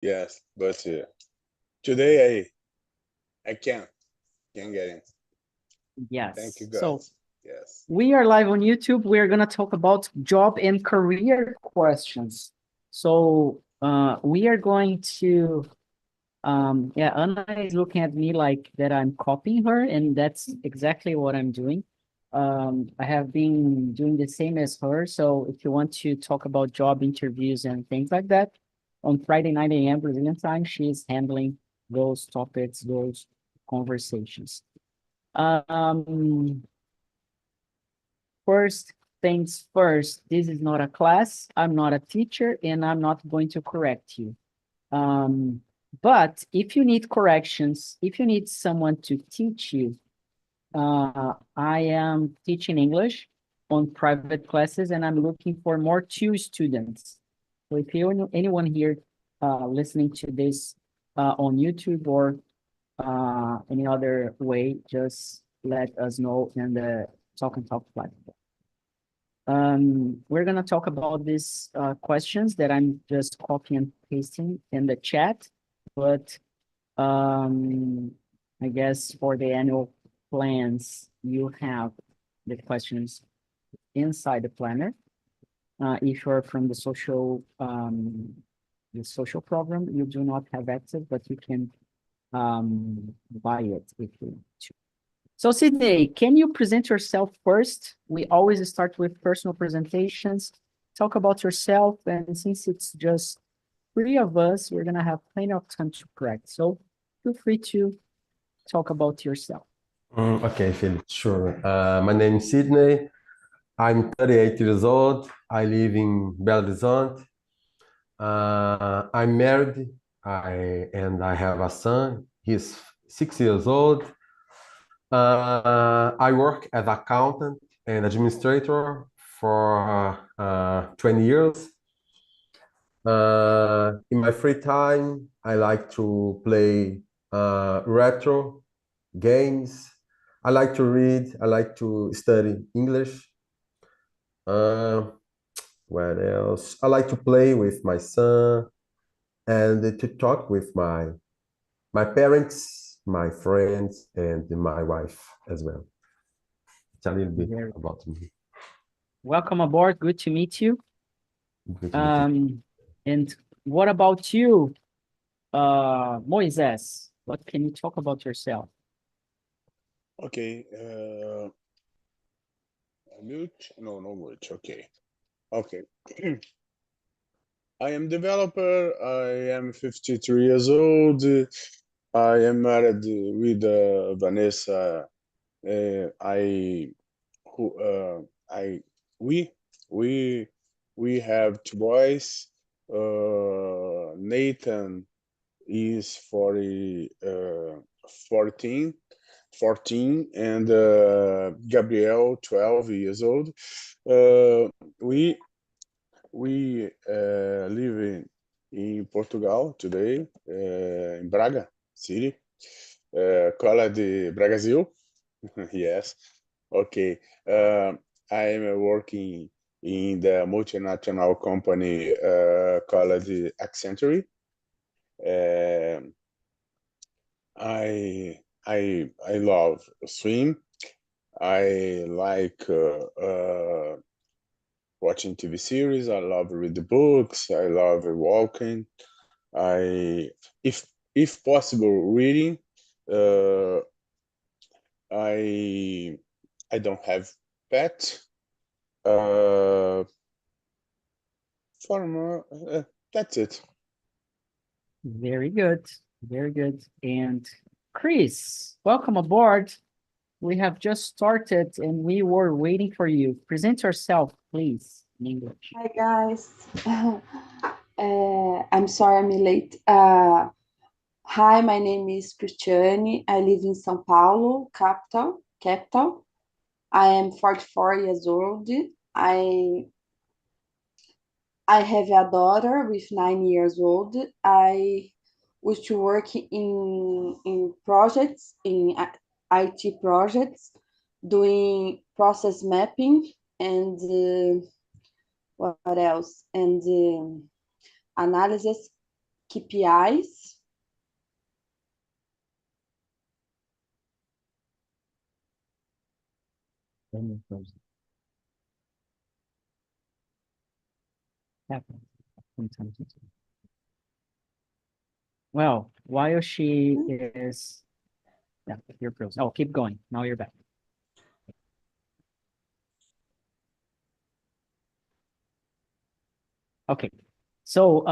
Yes, but today I can't get in. Thank you, Yes. So guys. Yes. we are live on YouTube. We are going to talk about job and career questions. So we are going to, yeah, Anna is looking at me like that I'm copying her, and that's exactly what I'm doing. I have been doing the same as her. So if you want to talk about job interviews and things like that, on Friday 9 a.m. Brazilian time, she is handling those topics, those conversations. Um, First things first, this is not a class. I'm not a teacher, and I'm not going to correct you. Um, but if you need corrections, if you need someone to teach you, I am teaching English on private classes, and I'm looking for more two students. So if anyone here listening to this on YouTube or any other way, just let us know in the Talk and Talk platform. We're gonna talk about these questions that I'm just copy and pasting in the chat, but um, I guess for the annual plans, you have the questions inside the planner. If you're from the social program, you do not have access, but you can buy it if you want to. So Sydney, can you present yourself first? We always start with personal presentations. Talk about yourself, and since it's just three of us, we're gonna have plenty of time to practice. So feel free to talk about yourself. Okay, Philip, sure. My name is Sydney. I'm 38 years old. I live in Belo Horizonte. I'm married. I have a son. He's 6 years old. I work as accountant and administrator for 20 years. In my free time, I like to play retro games. I like to read. I like to study English. Uh, what else? I like to play with my son and to talk with my parents, my friends, and my wife as well. It's a little bit Very about me. welcome aboard. Good to meet you. Good to meet you. And what about you, Moises? What can you talk about yourself? Okay. Mute? No, no mute. Okay. Okay. I am developer. I am 53 years old. I am married with Vanessa. I who I we we we have two boys. Nathan is 14, 14, and Gabriel 12 years old. We live in Portugal today, in Braga city, called the Brasil. Yes. Okay. I am working in the multinational company called the Accenture. Um I love swim. I like watching TV series. I love read the books. I love walking. I if if possible reading. Uh, I I don't have pet. Uh, for more, that's it. Very good. Very good. And Chris, welcome aboard. We have just started and we were waiting for you. Present yourself, please, in English. Hi guys. I'm sorry I'm late. Hi, my name is Cristiane. I live in São Paulo, capital. I am 44 years old. I I have a daughter with 9 years old. I used to work in projects, in IT projects, doing process mapping and what else? And analysis. KPIs. Well, while she is, yeah, you're frozen. Oh, keep going. Now you're back. Okay. So,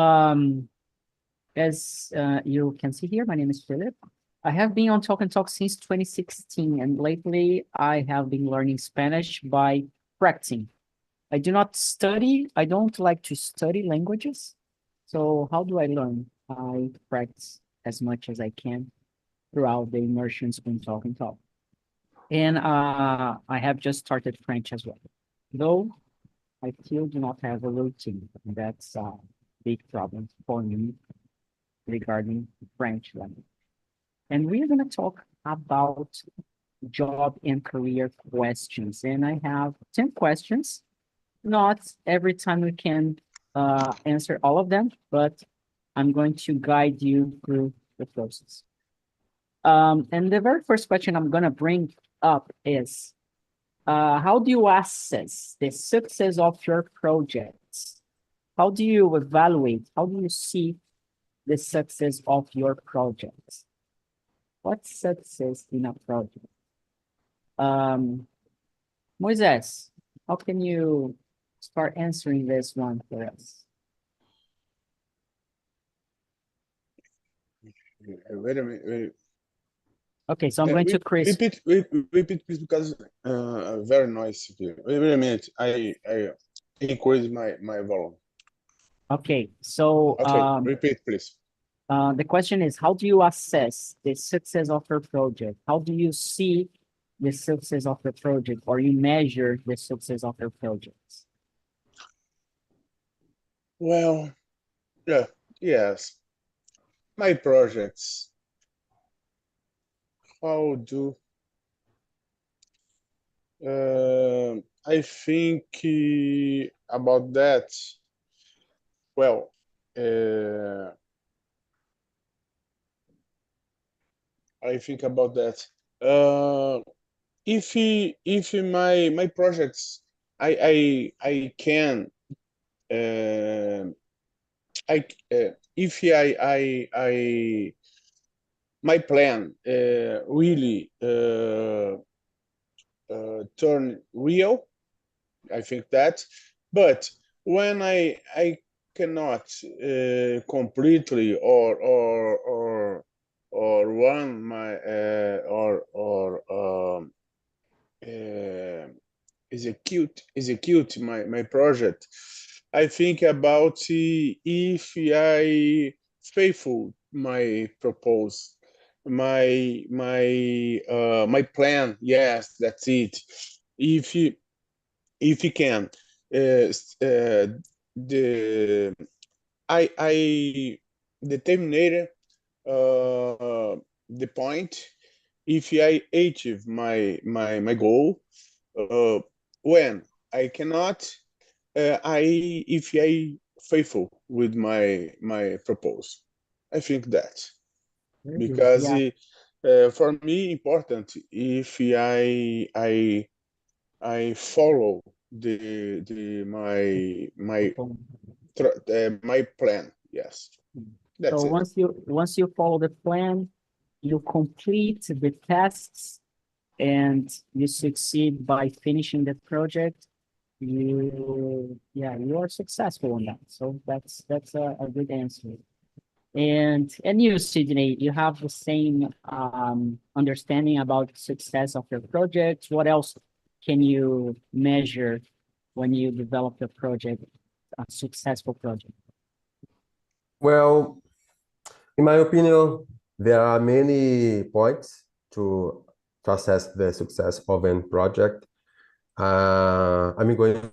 as you can see here, my name is Philip. I have been on Talk and Talk since 2016, and lately I have been learning Spanish by practicing. I do not study, I don't like to study languages. So how do I learn? I practice as much as I can throughout the immersions in Talk and Talk. And I have just started French as well. Though I still do not have a routine. That's a big problem for me regarding French language. And we're going to talk about job and career questions. And I have 10 questions. Not every time we can answer all of them, but I'm going to guide you through the process. And the very first question I'm going to bring up is, how do you assess the success of your projects? How do you evaluate? How do you see the success of your projects? What's success in a project? Moises, how can you start answering this one for us? Wait a minute. Okay, so I'm going to Chris. Repeat, please, because very noisy here. Wait a minute. I increase my volume. Okay, so Okay, repeat, please. the question is, how do you assess the success of your project? How do you see the success of the project, or you measure the success of your projects? Well, yeah, yes. My projects. How do I think about that? Well, I think about that. If my projects, I can I if I my plan really turn real, I think that. But when I cannot completely or run my or execute my project, I think about if I faithful my propose my plan. Yes, that's it. If you can the I determined the point if I achieve my goal. When I cannot, if I faithful with my propose. I think that Very good. because Yeah. for me important if I follow my plan. Yes, So that's it. once you follow the plan, you complete the tasks and you succeed by finishing the project, you are successful on that. So that's a good answer. And you, Sydney, you have the same understanding about success of your project. What else can you measure when you develop a project, a successful project? Well, in my opinion, there are many points to assess the success of a project. I'm going to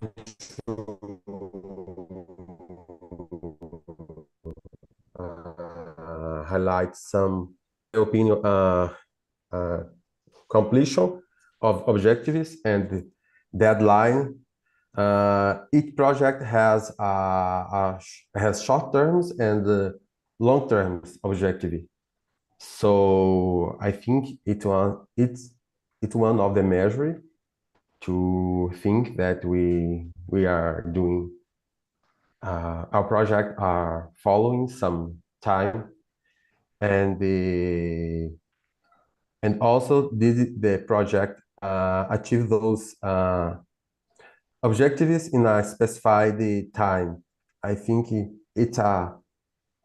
highlight some opinion completion of objectives and deadline. Each project has short terms and long-term objective. So I think it's one of the measure to think that we are doing our project are following some time, and also did the project achieve those objectives in a specified time. I think it's a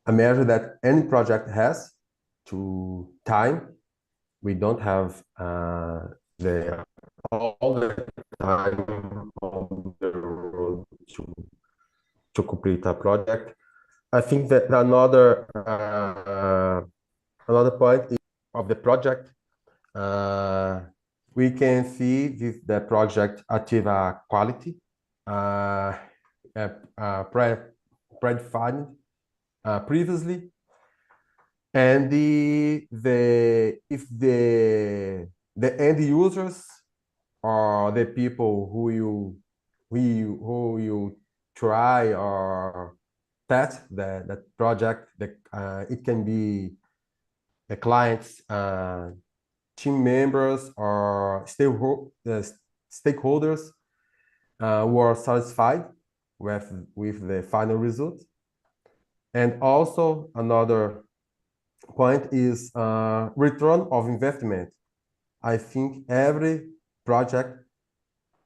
measure that any project has to time. We don't have the all the time on the road to complete a project. I think that another point of the project, we can see if the project achieve a quality predefined previously, and if the end users are the people who you try or test that project, it can be the clients, team members, or stakeholders who are satisfied with the final result. And also another point is return of investment. I think every project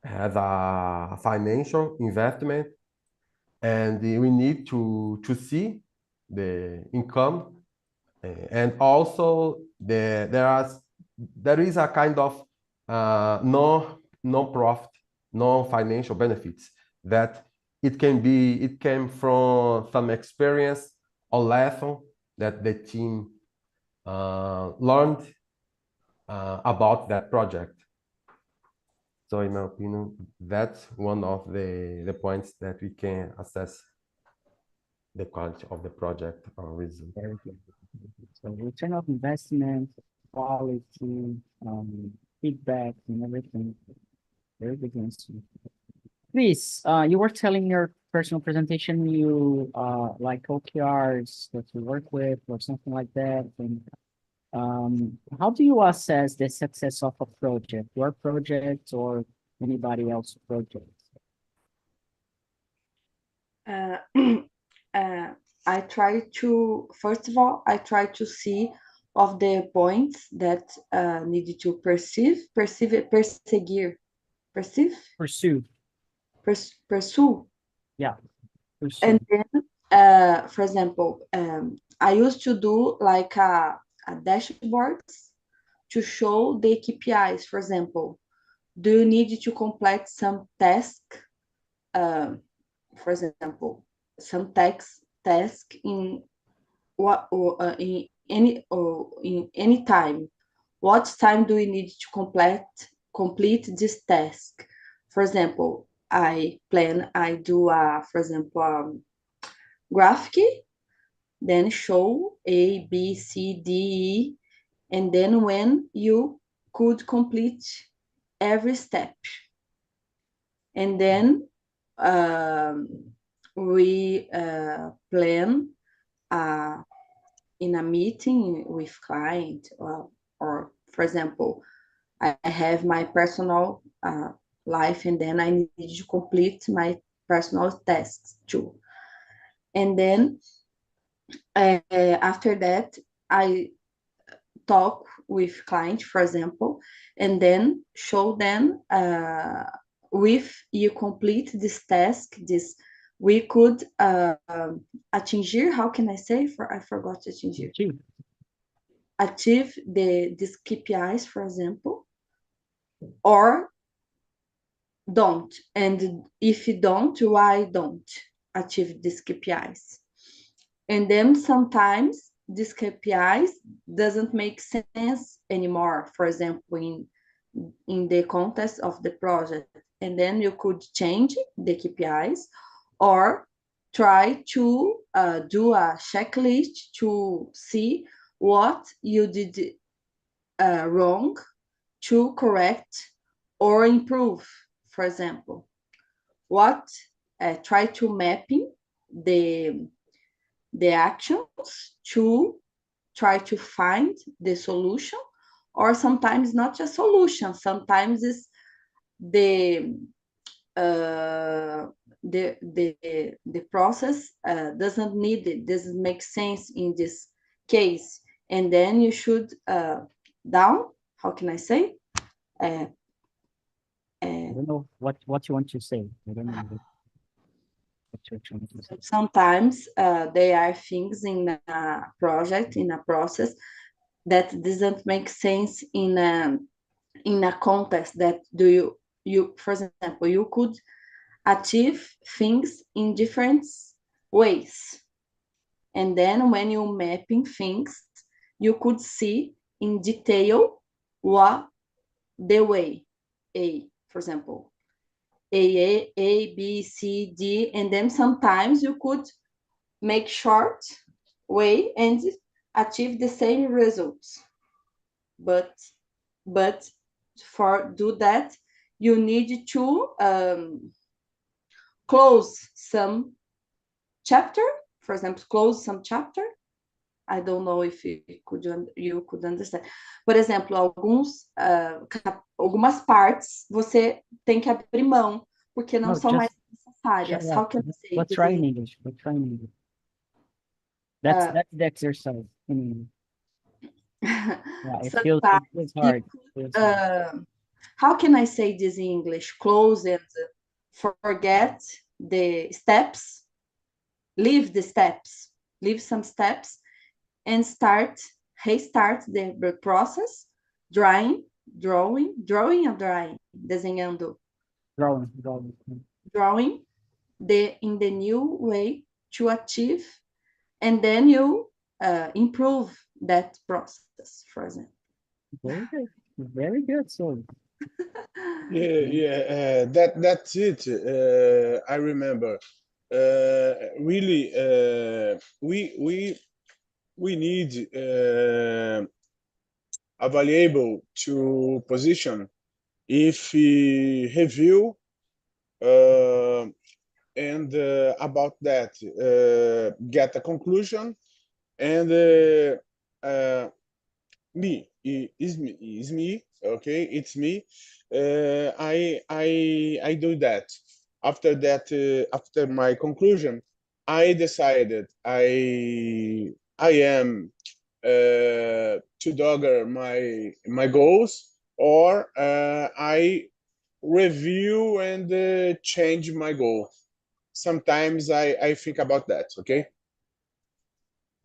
has a financial investment, and we need to see the income, and also there is a kind of non-profit, non-financial benefits that it came from some experience or lesson that the team learned about that project. So in my opinion, that's one of the points that we can assess the quality of the project or result. Very good. So return of investment, quality, feedback, and everything. Very good answer. Chris, you were telling your personal presentation you like OKRs that you work with or something like that. And how do you assess the success of a project, your project or anybody else's project? I try to, first of all, I try to see of the points that need to perceive, perceive, pursue. Yeah, pursue. And then, for example, I used to do like a dashboards to show the KPIs. For example, do you need to complete some task? For example, some task in what in any time. What time do we need to complete this task? For example, I do for example, graphic, then show A, B, C, D, E, and then when you could complete every step. And then we plan in a meeting with client, or for example, I have my personal life, and then I need to complete my personal tasks too. And then after that, I talk with client, for example, and then show them if you complete this task, we could atingir, how can I say, I forgot to achieve these KPIs, for example, or don't. And if you don't, why don't achieve these KPIs? And then sometimes these KPIs doesn't make sense anymore, for example, in the context of the project. And then you could change the KPIs or try to do a checklist to see what you did wrong to correct or improve. For example, try to mapping the the actions to try to find the solution, or sometimes not a solution. Sometimes it's the process doesn't need it, doesn't make sense in this case, and then you should down, how can I say? I don't know what you want to say. I don't know what you're trying to say. Sometimes there are things in a project, in a process, that doesn't make sense in a context that you, for example, you could achieve things in different ways. And then when you're mapping things, you could see in detail what the way, for example, A, B, C, D, and then sometimes you could make short way and achieve the same results. But for do that, you need to close some chapter, for example, close some chapter. I don't know if you could understand. Por exemplo, algumas partes você tem que abrir mão, porque não são mais necessárias. How can I say? Let's try in English. Let's try in English. That's the exercise in English. Yeah, it feels hard. How can I say this in English? Close and forget the steps, leave the steps, leave some steps, and restart the process, drawing, desenhando. Drawing in the new way to achieve, and then you improve that process, for example. Very good. So that's it. I remember. Really, we need a valuable to position if we review and about that get a conclusion, and is me, okay, it's me. I do that. After that, after my conclusion, I decided I am to dogger my goals, or I review and change my goal. Sometimes I think about that. Okay.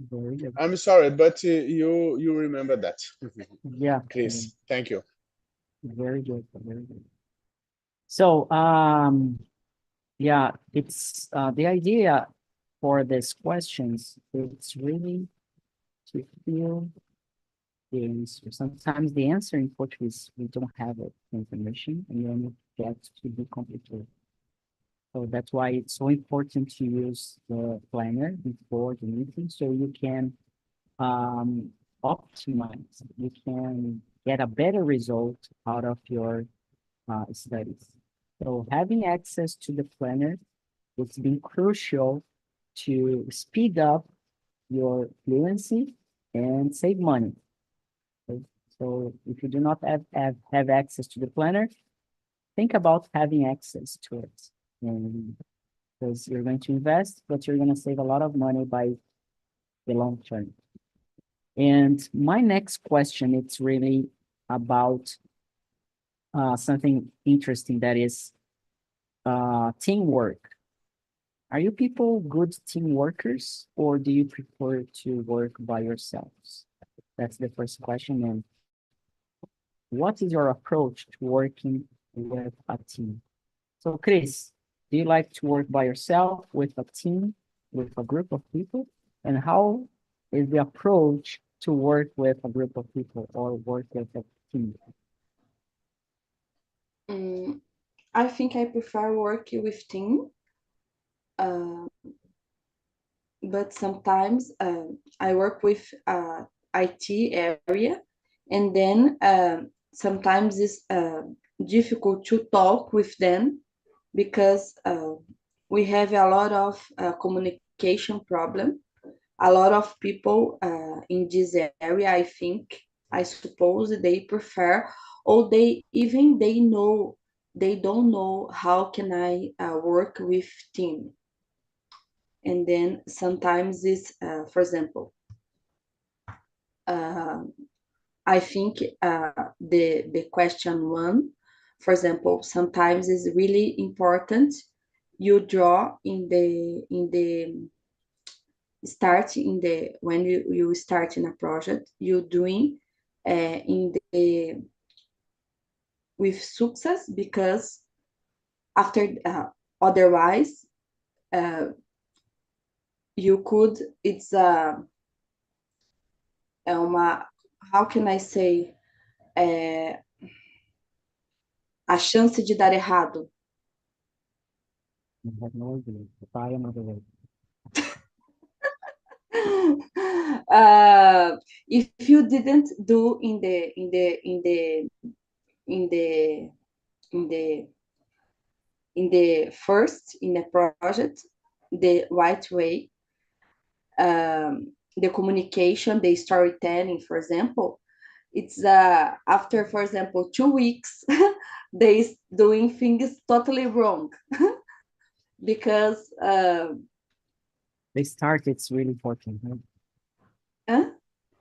very good. I'm sorry, but you remember that. Yeah. Please. Thank you. Very good. Very good. So, yeah, it's the idea for these questions. It's really to feel the answer. Sometimes the answer in Portuguese, we don't have it, information, and then it gets to be complicated. So that's why it's so important to use the planner before the meeting, so you can optimize, you can get a better result out of your studies. So having access to the planner, it's been crucial to speed up your fluency and save money. Okay? So if you do not have access to the planner, think about having access to it. And because you're going to invest, but you're going to save a lot of money by the long term. And my next question, it's really about something interesting, that is teamwork. Are you people good team workers, or do you prefer to work by yourselves? That's the first question. And what is your approach to working with a team? So Chris, do you like to work by yourself, with a team, with a group of people? And how is the approach to work with a group of people or work with a team? I think I prefer working with team, but sometimes I work with IT area, and then sometimes it's difficult to talk with them because we have a lot of communication problem. a lot of people in this area, I suppose they prefer, or they don't know how can I work with team. And then sometimes it's, for example, I think the question one, for example, sometimes is really important. You draw in the start in the when you start in a project, you doing in the with success, because after otherwise you could, it's uma, how can I say, a chance de dar errado. I have no idea. Try another way. If you didn't do in the in the in the in the in the in the first in the project the right way, the communication, the storytelling, for example, it's after, for example, 2 weeks they doing things totally wrong because They start, it's really important, right? huh?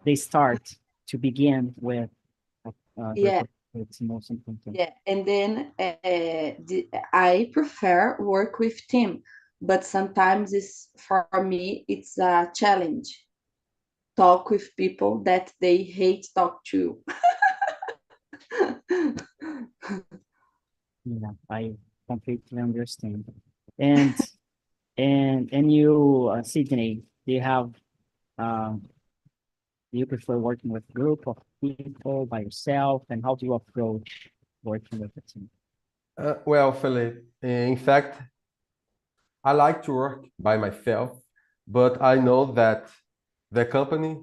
They start to begin with Yeah. it's most important. Yeah, and then I prefer work with team, but sometimes it's, for me it's a challenge. Talk with people that they hate talk to. Yeah, I completely understand. And and you, Sydney, do you have do you prefer working with a group of people by yourself, and how do you approach working with a team? Well, Felipe, in fact, I like to work by myself, but I know that the company,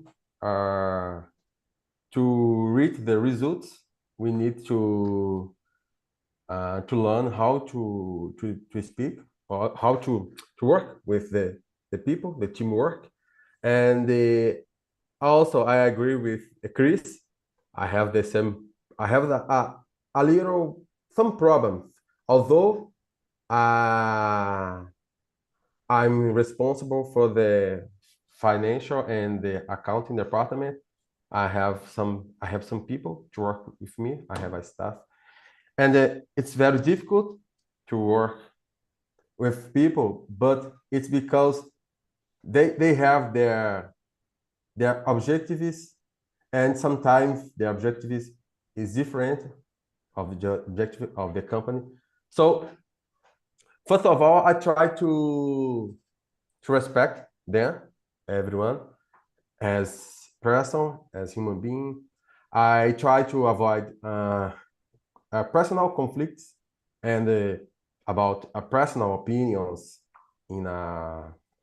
to reach the results, we need to learn how to speak, or how to work with the people, the teamwork. And also, I agree with Chris. I have the same. I have a little some problems. Although I'm responsible for the financial and the accounting department, I have some people to work with me. I have a staff, and it's very difficult to work with people, but it's because they have their objectives, and sometimes the objectives is different of the objective of the company. So first of all, I try to respect them, everyone, as person, as human being. I try to avoid personal conflicts and about personal opinions in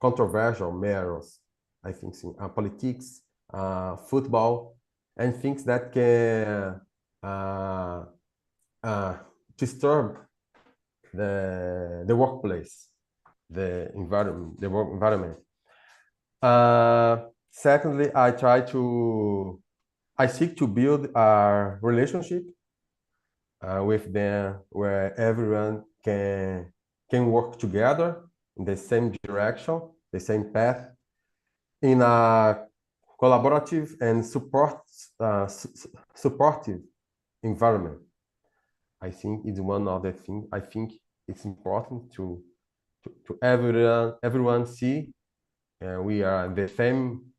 controversial matters. I think in politics, football, and things that can disturb the workplace, the environment, the work environment. Secondly, I seek to build a relationship with them where everyone can work together in the same direction, the same path, in a collaborative and supportive environment. I think it's one of the things. I think it's important to everyone see we are in the same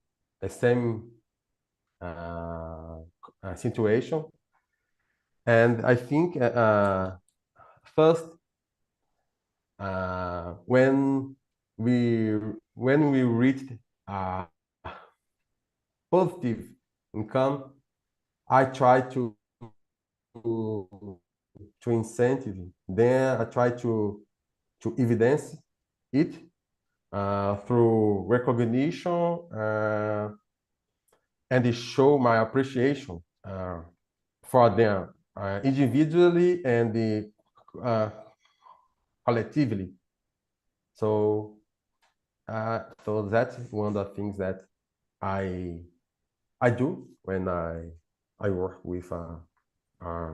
situation. And I think first, when we reached positive income, I try to incentive. Then I try to evidence it through recognition and show my appreciation for them individually and collectively. So So that's one of the things that I do when I work with a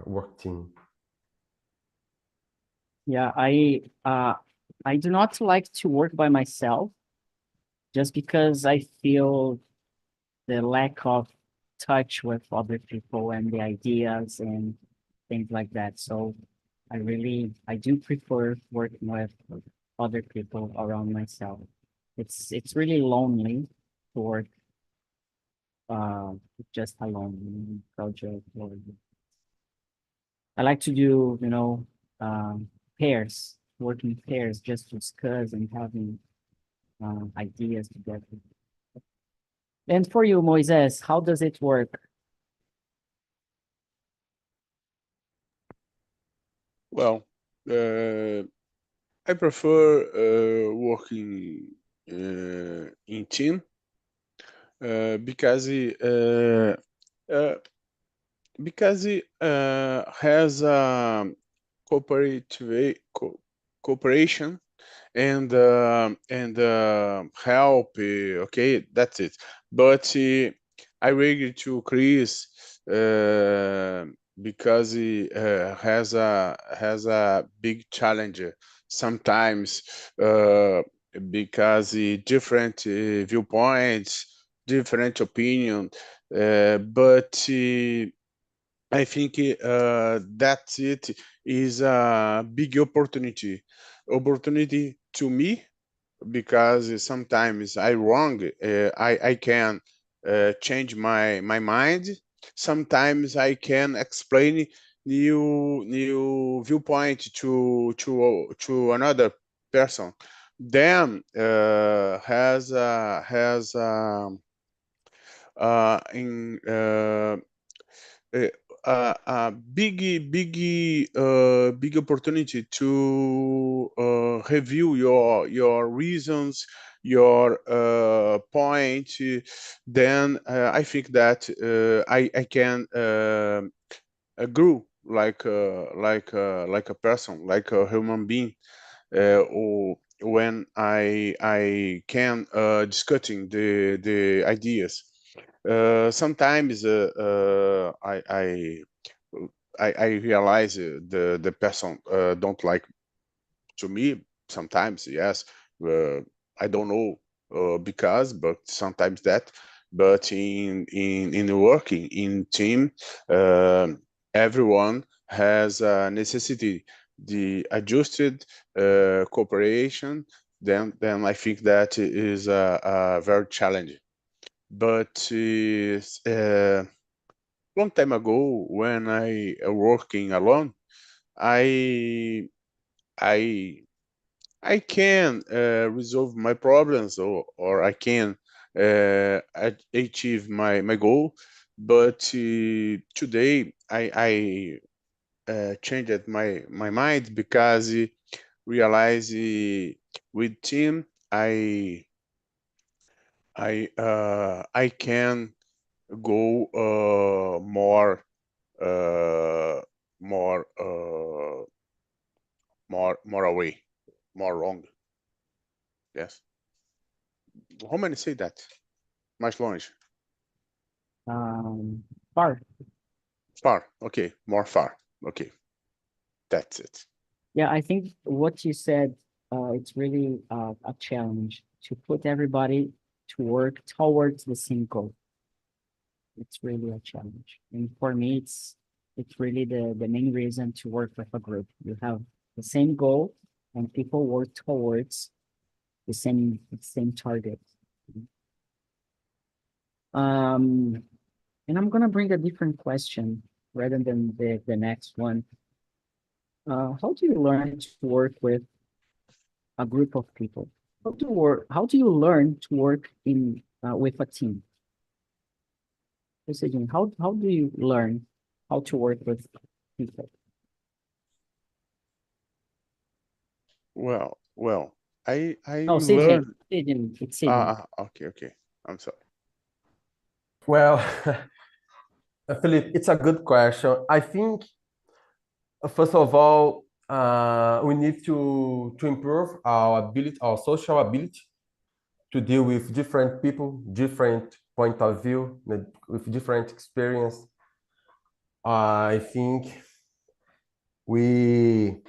work team. Yeah, I do not like to work by myself just because I feel the lack of touch with other people and the ideas and things like that. So I do prefer working with other people around myself. It's really lonely to work uh just alone in project or I like to do, pairs, working pairs just to discuss and having ideas together. And for you, Moises, how does it work? Well, I prefer working in team because uh, it has cooperation and help. Okay, that's it. But I agree to Chris because he has a big challenge sometimes because different viewpoints, different opinion, but I think that's it is a big opportunity to me because sometimes I wrong. I can change my mind. Sometimes I can explain new viewpoint to another person. Then has in uh, a big opportunity to review your reasons, your point. Then I think that I can grow like a person, like a human being, or when I can discussing the ideas. Sometimes I realize the person don't like to me. Sometimes yes, uh, I don't know because, but sometimes that. But in working in team, everyone has a necessity the adjusted cooperation. Then I think that is a very challenging. But long time ago, when I working alone, I I I can resolve my problems or I can achieve my goal. But today I changed my mind because realize with team I can go uh, more more away, more wrong. Yes. How many say that? Mais longe. Far. Far. Okay. More far. Okay. That's it. Yeah, I think what you said, it's really a challenge to put everybody to work towards the same goal. It's really a challenge. And for me, it's really the main reason to work with a group. You have the same goal and people work towards the same target. Um, and I'm gonna bring a different question rather than the next one. How do you learn to work with a group of people? How do you learn to work in with a team? Decision. How do you learn how to work with people? Well. I No, Sidney. learned. Sidney. It's Sidney. Okay. I'm sorry. Well, Philip, it's a good question. I think first of all, we need to improve our ability, our social ability. to deal with different people, different point of view, with different experience. I think we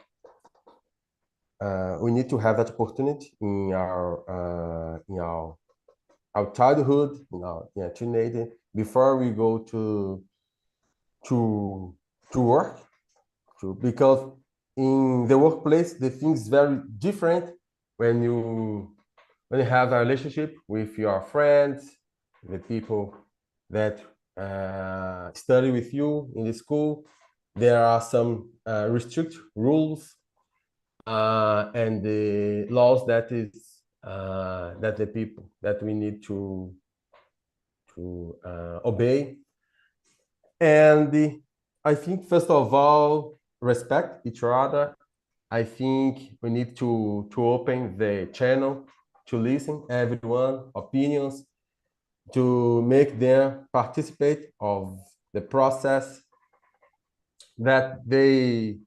need to have that opportunity in our childhood, in our teenager, before we go to work, because in the workplace the things very different when you have a relationship with your friends, the people that study with you in the school. There are some restrict rules and the laws that the people that we need to obey. And I think first of all, respect each other. I think we need to open the channel to listen everyone opinions, to make them participate of the process, that they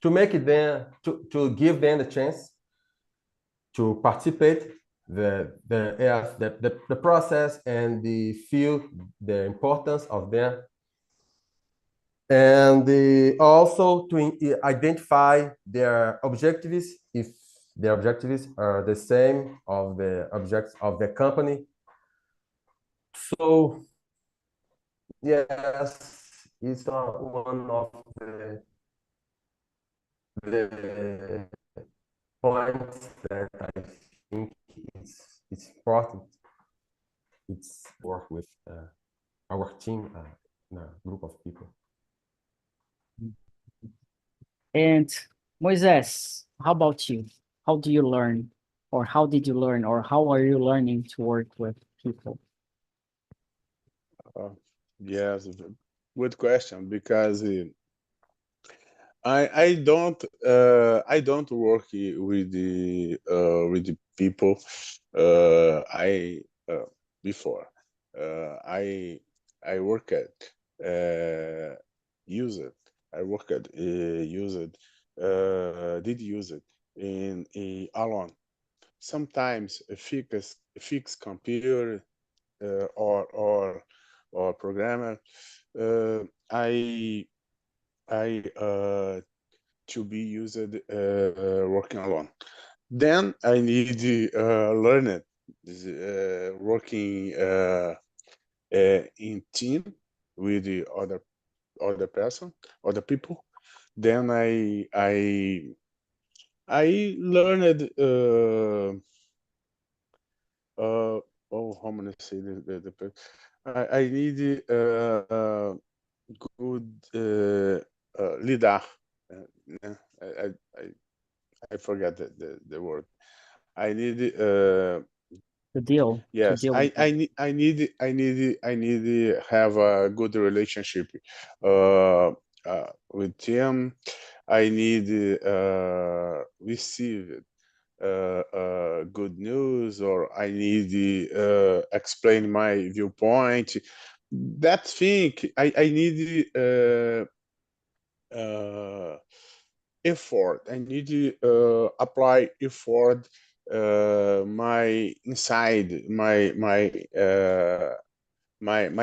to make it them to give them the chance to participate the process, and the feel the importance of them, and also to identify their objectives, if their objectives are the same of the objects of the company. So yes, it's one of the points that I think it's important. It's work with our team, a group of people. And Moises, how about you? How do you learn, or how did you learn, or how are you learning to work with people? Yes, good question, because I don't work with the people. I before I work at use it. I work at use it. Did use it in alone. Sometimes a fix computer or programmer. I to be used working alone. Then I need to learn it, working in team with the other person, other people. Then I learned oh, how many say I need good lidar. I forget the word. I need To deal yes, with it. I need to have a good relationship with him. I need receive good news, or I need to explain my viewpoint. That thing I need effort. I need to apply effort. My inside my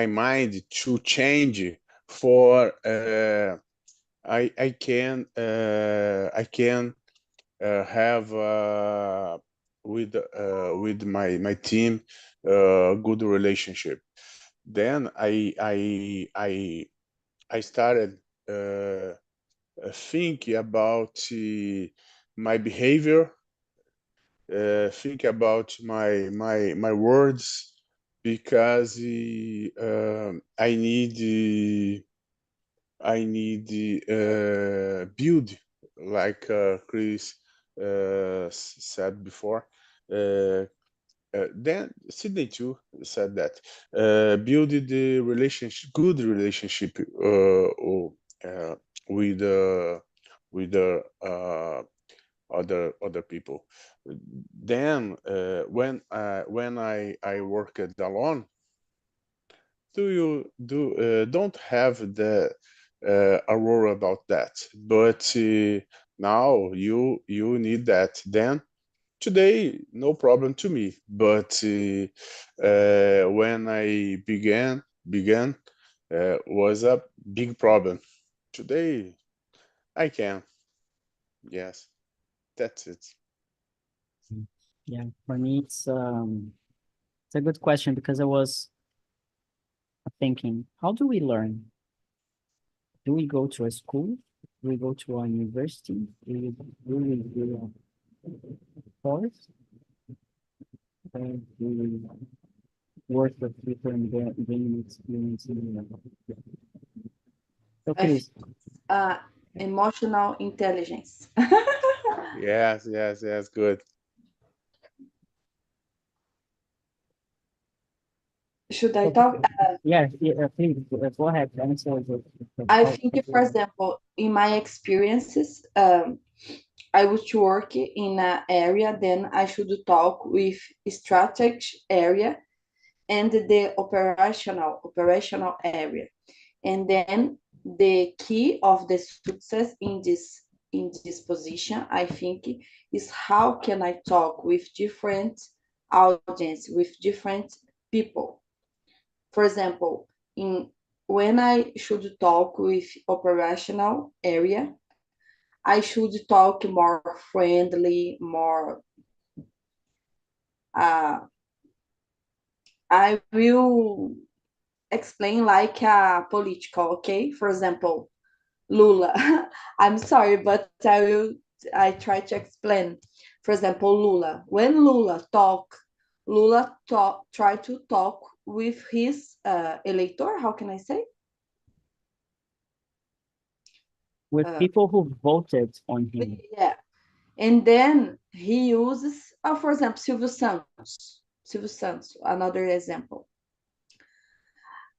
mind to change for I can have with my team good relationship. Then I started think about my behavior, think about my words, because I need build, like Chris said before. Then Sydney too said that build the relationship, good relationship with the other people. Then when I worked alone, don't have the aurora about that, but now you need that. Then today no problem to me, but when I began was a big problem. Today I can. Yes, that's it. Yeah, for me, it's a good question because I was thinking, how do we learn? Do we go to a school? Do we go to a university? Do we do a course? Or do we work with people and gain experience so I Chris, emotional intelligence. Yes, yes, yes, good. Should I so, talk? please go ahead, answer I think, for example, in my experiences, I would work in an area, then I should talk with strategy area and the operational area. And then the key of the success in this position, I think, is how can I talk with different audience, with different people. For example, in when I should talk with operational area, I should talk more friendly, more. Uh, I will explain like a political, okay? For example, Lula. I'm sorry, but I try to explain. For example, Lula. When Lula try to talk with his elector, how can I say? with people who voted on him. Yeah. And then he uses, for example, Silvio Santos. Silvio Santos, another example.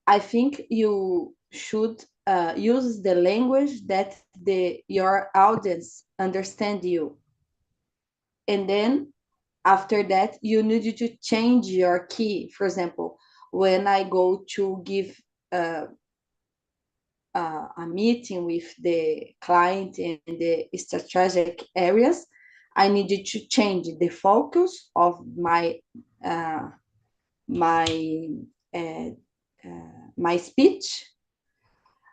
I think you should use the language that your audience understand you. And then after that, you need to change your key. For example, when I go to give a meeting with the client in the strategic areas, I needed to change the focus of my uh, my speech.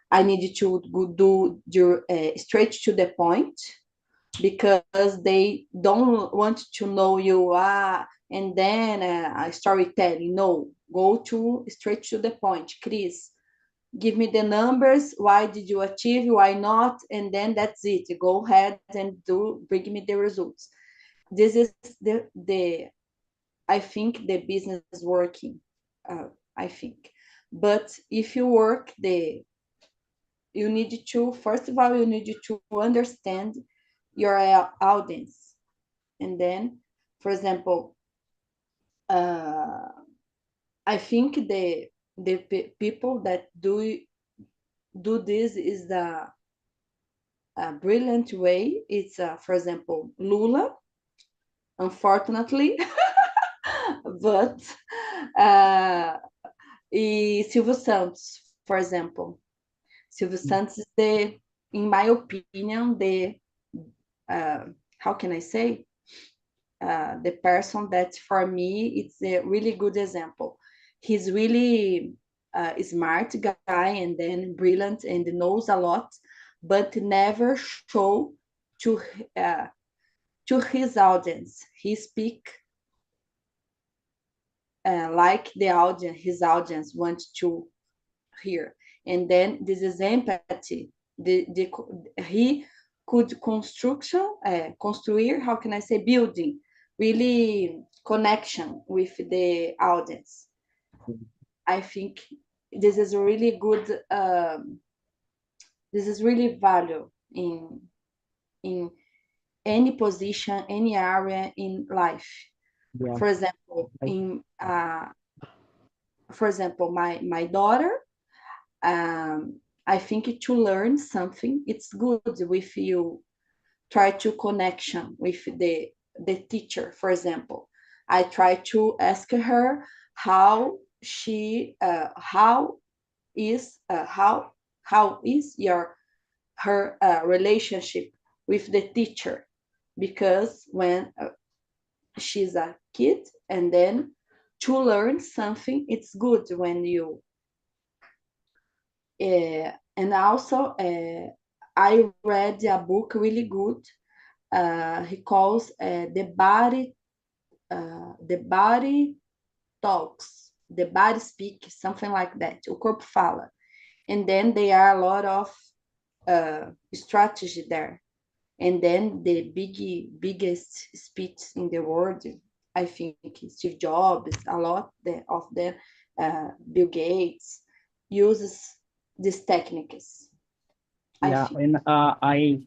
I needed to do straight to the point because they don't want to know you and then a storytelling. No, go to straight to the point. Chris, give me the numbers. Why did you achieve? Why not? And then that's it. Go ahead and bring me the results. This is the I think the business is working. I think, but if you work you need to first of all you need to understand your audience, and then, for example, I think the people that do this is a brilliant way. It's for example, Lula, unfortunately, but Silvio Santos, for example. Silvio Santos is in my opinion, how can I say, the person that for me it's a really good example. He's really a smart guy and then brilliant and knows a lot, but never show to uh, to his audience. He speak like his audience wants to hear, and then this is empathy. He could construir, how can I say, building really connection with the audience. I think this is a really good. This is really value in any position, any area in life. Yeah. For example, my daughter. I think to learn something, it's good if you try to connection with the teacher. For example, I try to ask her how is her relationship with the teacher, because when she's a kid, and then to learn something, it's good when you and also I read a book really good. He calls the body talks, the body speaks, something like that. O corpo fala, and then there are a lot of strategy there. And then the biggest speech in the world, I think Steve Jobs, a lot of them, Bill Gates, uses these techniques. I Yeah, think. and I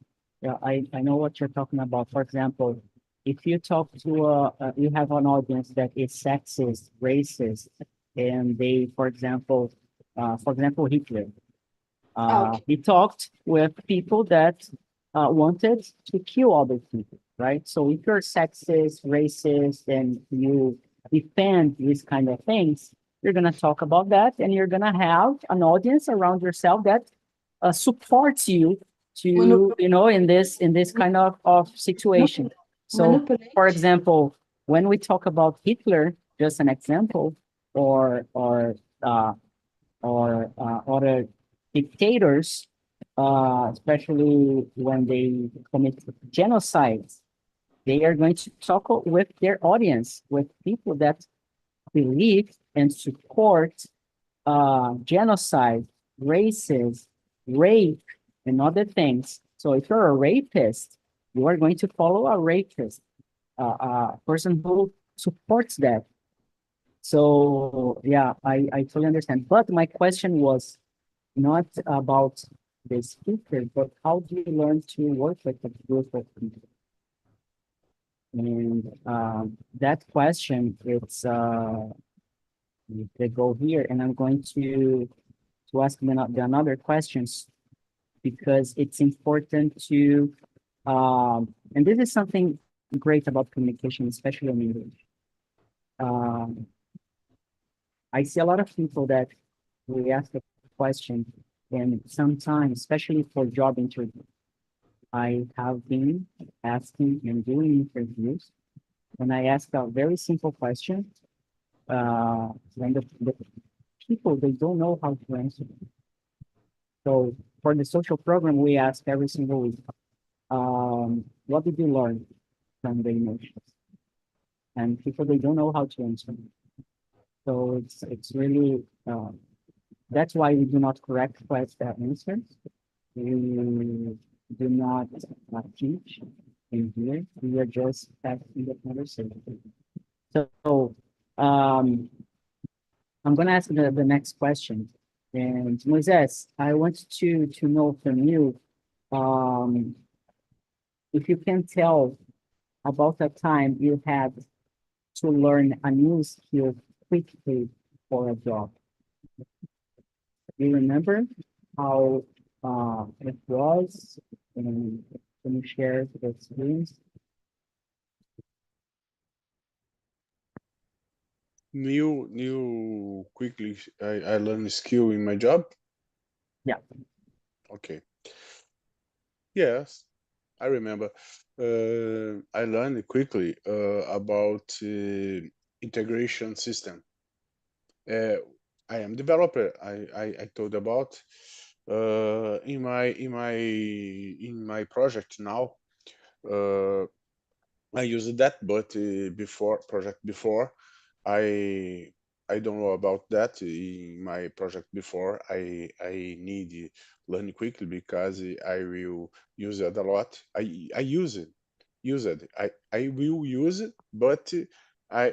know what you're talking about. For example, if you talk to you have an audience that is sexist, racist, and they, for example, Hitler. Okay. He talked with people that wanted to kill other people, right? So if you're sexist, racist, and you defend these kind of things, you're gonna talk about that, and you're gonna have an audience around yourself that supports you to, in this kind of situation. So, Manipulate. for example, when we talk about Hitler, just an example, or or uh, other dictators, especially when they commit genocides, they are going to talk with their audience, with people that believe and support genocide, racism, rape, and other things. So if you're a rapist, you are going to follow a rapist, a person who supports that. So yeah, I totally understand. But my question was not about the speaker, but how do you learn to work with a group of people? And that question, it's they go here, and I'm going to ask the another questions because it's important to and this is something great about communication, especially in English. Um, I see a lot of people that we ask a question, and sometimes, especially for job interview, I have been asking and doing interviews, and I ask a very simple question. When the people they don't know how to answer. So for the social program, we ask every single week, what did you learn from the emotions? And people they don't know how to answer. So it's really that's why we do not correct answers. We do not teach in here. We are just having the conversation. So I'm going to ask the next question. And Moises, I want to know from you um, if you can tell about a time you had to learn a new skill quickly for a job. Do you remember how it was? And can you share the experience? New quickly I learned a skill in my job. Yeah. Okay. Yes, I remember. I learned quickly about integration system. Uh, I am developer. I told about in my project now. Uh, I use that, but before, I I don't know about that in my project before. I need to learn quickly because I will use it a lot. I use it. I will use it, but I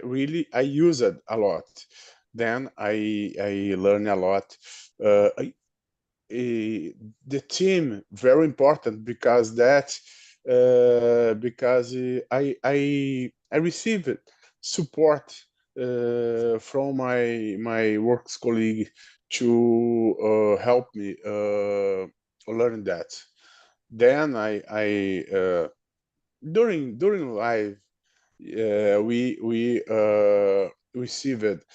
use it a lot. Then I learn a lot. The team very important because I received support from my works colleague to help me learn that. Then I during life we received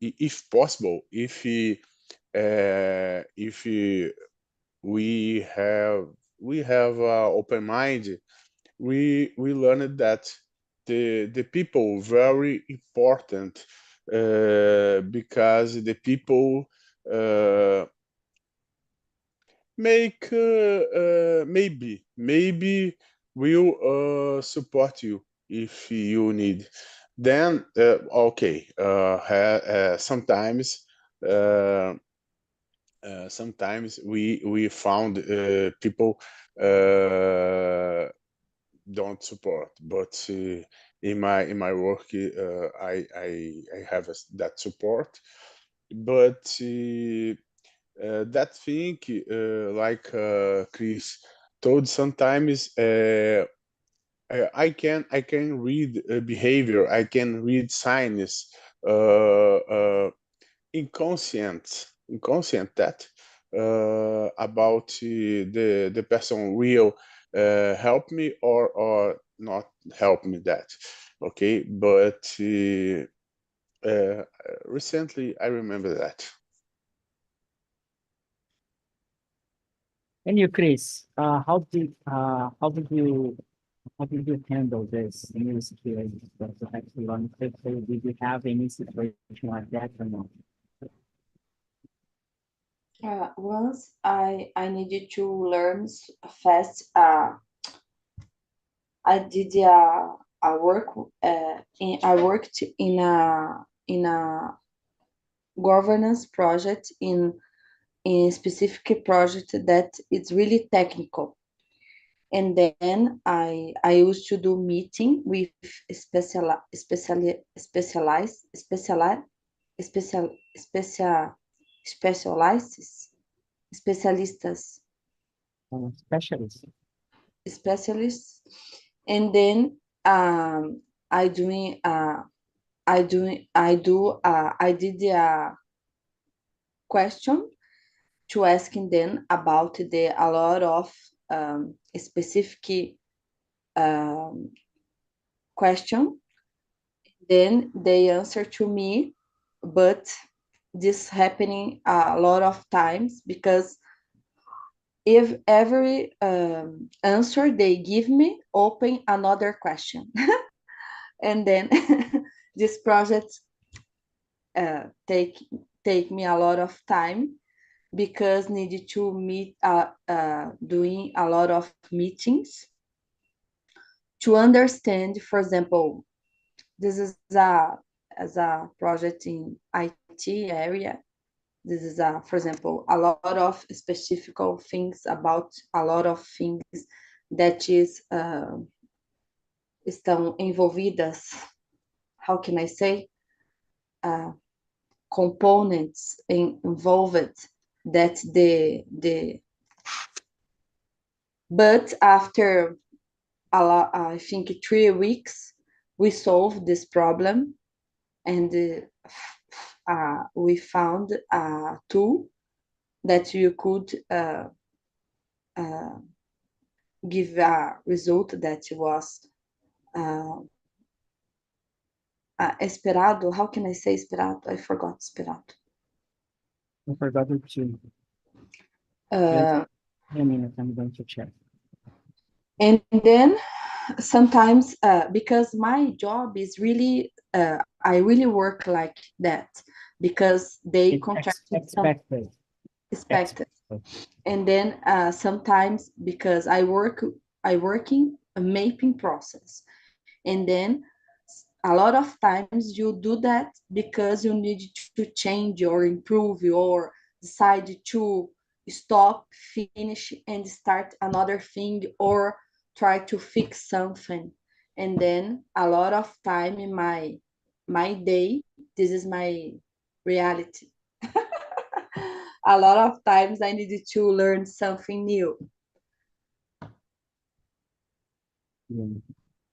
if possible if we have open mind, we learned that the people very important, because the people make maybe will support you if you need. Then okay, sometimes we found people don't support, but in my work I have that support. But that thing, like Chris told, sometimes I can read behavior, I can read signs, inconscient that about the person will help me or not help me that. Okay, but recently I remember that. And you, Chris, how did you handle this new situation? So actually, on quickly, did you have any situation like that or not? Once I needed to learn fast. I did a work. I worked in a governance project in a specific project that is really technical. And then I used to do meeting with special special specialists specialistas Specialist. specialists. And then I doing I did a question to asking them about a lot of specific um, question. Then they answer to me, but this happening a lot of times because if every answer they give me open another question. And then this project take me a lot of time because needed to meet doing a lot of meetings to understand. For example, this is as a project in IT area. This is for example, a lot of specific things about a lot of things that estão envolvidas. How can I say? Components involved that but after a lot, I think 3 weeks, we solved this problem, and we found a tool that you could give a result that was esperado. How can I say esperado? I forgot esperado. I forgot it too. Uh, A minute, I'm going to check. and then sometimes because my job is really I really work like that because they contracted some Expected. expected. And then sometimes because I working a mapping process, and then a lot of times you do that because you need to change or improve or decide to stop, finish, and start another thing or try to fix something. And then a lot of time in my day, this is my reality. A lot of times I needed to learn something new. Yeah.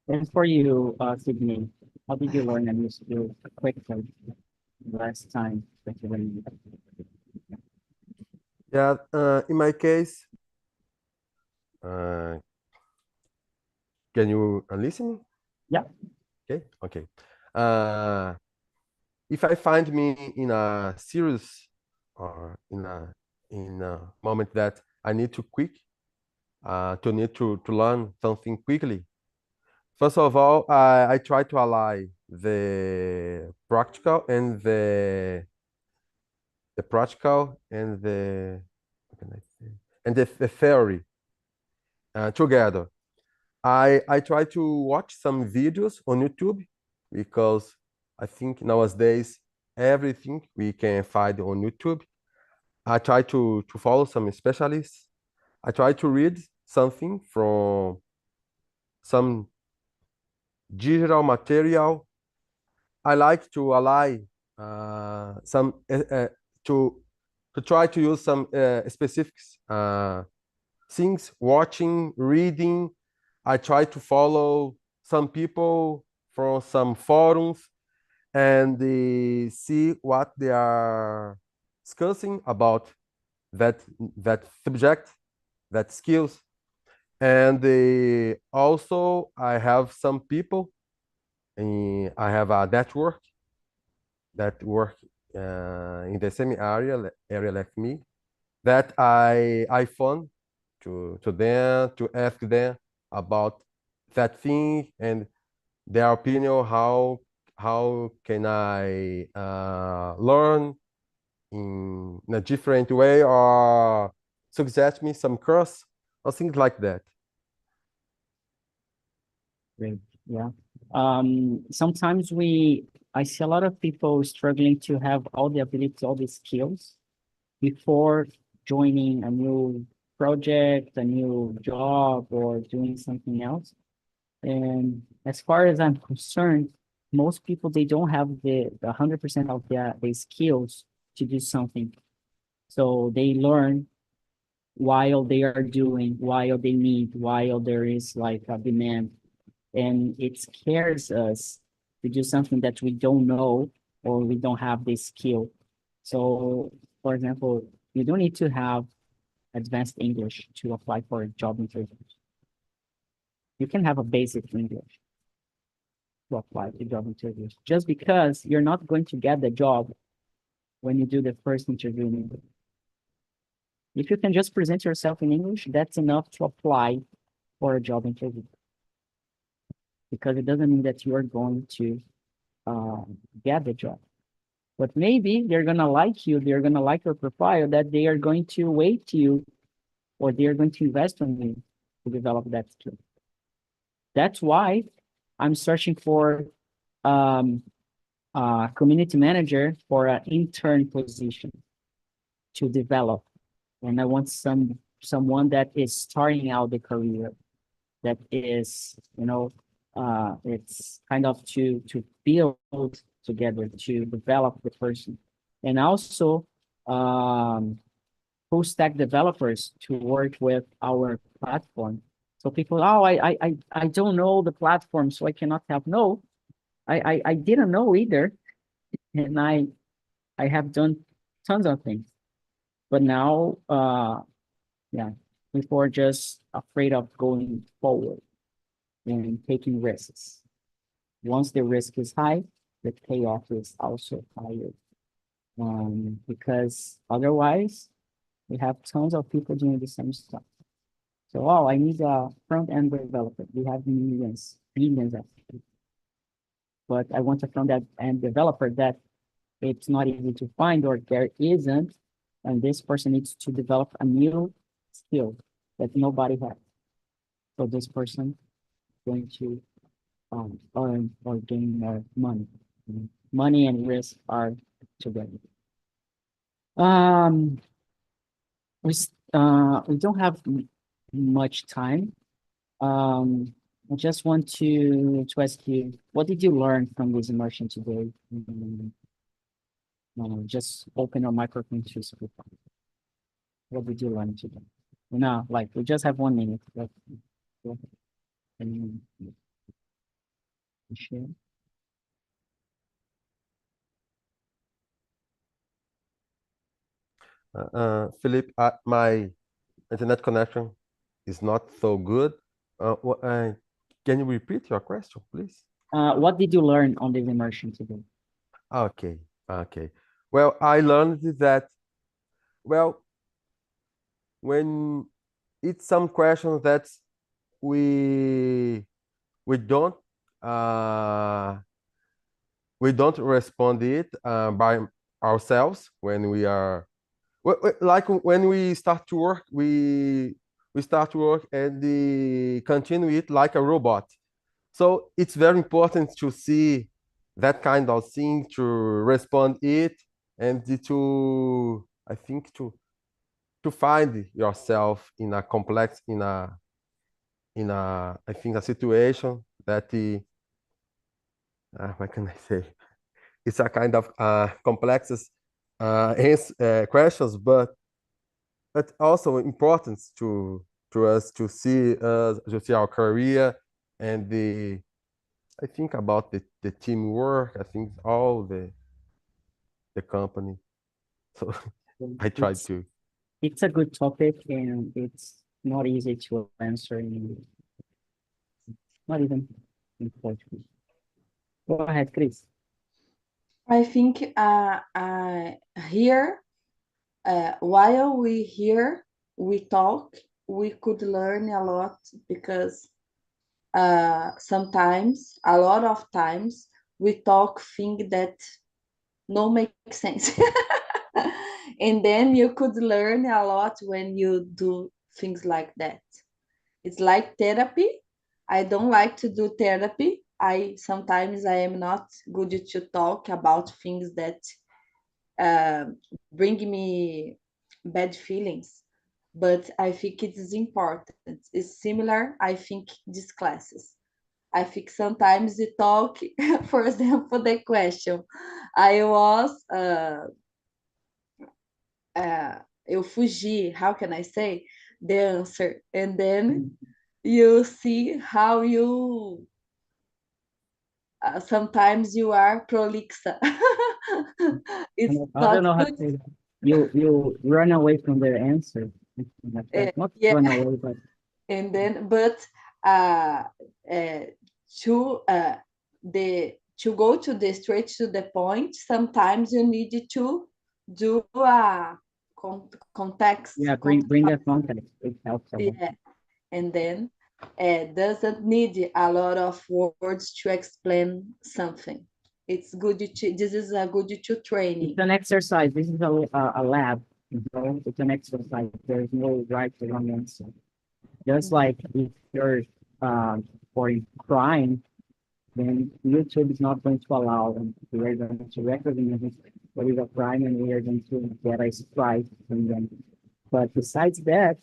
And for you, Sydney, how did you learn a new skill quickly last time that you learned? Yeah, in my case, can you listen me? Yeah. Okay, okay. If I find me in a serious or in a moment that I need to quick to need to learn something quickly. First of all, I try to align the practical and the practical and the what can I say? And the theory together. I try to watch some videos on YouTube because I think nowadays everything we can find on YouTube. I try to follow some specialists. I try to read something from some digital material. I like to ally some to try to use some specific things, watching, reading. I try to follow some people from some forums and see what they are discussing about that subject, that skills. And also I have some people, I have a network that work in the same area like me, that I phone to them to ask them about that thing and their opinion. How can I learn in a different way, or suggest me some course or things like that. Great. Yeah. Sometimes I see a lot of people struggling to have all the abilities, all the skills before joining a new project, a new job, or doing something else. And as far as I'm concerned, most people, they don't have the 100% of the skills to do something. So they learn while they are doing, while they need, while there is like a demand. And it scares us to do something that we don't know or we don't have the skill. So, for example, you don't need to have advanced English to apply for a job interview. You can have a basic English to apply to job interviews, just because you're not going to get the job when you do the first interview in English. If you can just present yourself in English, that's enough to apply for a job interview, because it doesn't mean that you are going to get the job. But maybe they're gonna like you, they're gonna like your profile, that they are going to wait you, or they are going to invest on you to develop that skill. That's why I'm searching for a community manager for an intern position to develop. And I want someone that is starting out the career, that is, it's kind of to build together, to develop the person. And also full stack developers to work with our platform. So people, oh, I don't know the platform, so I cannot help. No, I didn't know either. And I have done tons of things. But now, yeah, before just afraid of going forward and taking risks. Once the risk is high, the payoff is also higher. Because otherwise, we have tons of people doing the same stuff. So, oh, I need a front-end developer. We have millions of people. But I want a front-end developer that it's not easy to find, or there isn't, and this person needs to develop a new skill that nobody has. So this person is going to earn or gain more money. Money and risk are together. We don't have much time. I just want to ask you, what did you learn from this immersion today? Just open your microphone to speak. What did you learn today? No, like we just have 1 minute. Can you share? Philip, my internet connection is not so good. Can you repeat your question, please? What did you learn on this immersion today? Okay, okay. Well, I learned that, well, when it's some questions that we we don't respond it by ourselves when we are like when we start to work, we start to work and continue it like a robot. So it's very important to see that kind of thing, to respond it, and to, I think, to find yourself in a complex, I think, a situation that what can I say? It's a kind of complex questions, but also important to us to see our career and I think about the teamwork. I think all the company. So I tried to. It's a good topic, and it's not easy to answer not even in Portuguese. Go ahead, Chris. I think here, while we talk, we could learn a lot, because sometimes, a lot of times, we talk things that no make sense. And then you could learn a lot when you do things like that. It's like therapy. I don't like to do therapy. Sometimes I am not good to talk about things that bring me bad feelings, but I think it is important. It's similar, I think, these classes. I think sometimes you talk, for example, the question. I was, eu fugi, how can I say, the answer, and then you see how you sometimes you are prolixa. It's I not don't know how to good. say that. You run away from the answer. Like that. Not Yeah, run away, but and then but uh, uh, to to go to the straight to the point, sometimes you need to do a context. yeah, bring a context. It helps a lot. Yeah, and then doesn't need a lot of words to explain something. It's good to, this is a good to training. It's an exercise. This is a lab. You know? It's an exercise. There's no right or wrong answer. Just like if you're for crime, then YouTube is not going to allow, and we are going to recognize what is a crime, and we are going to get a strike from them. But besides that,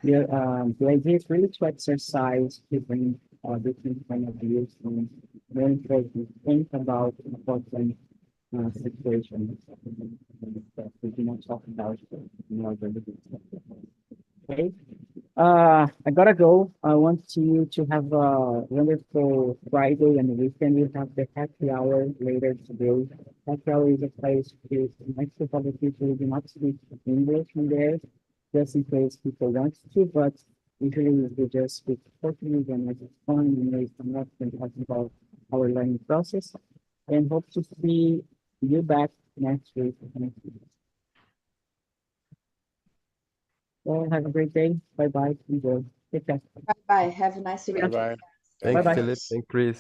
the idea is really to exercise different different point of views, and very important to think about important situations that we do not talk about in our daily life. Okay. I gotta go. I want you to have a wonderful Friday and weekend. We have the happy hour later today. Happy hour is a place to next to public people who do not speak English in there, just in case people want to, but usually we just speak Portuguese, and it's fun, and it's not going to talk about our learning process. And hope to see you back next week. Well, have a great day. Bye bye. Enjoy. Take care. Bye bye. Have a nice Bye weekend. bye. Thanks, Bye-bye. Philip. Thank Chris.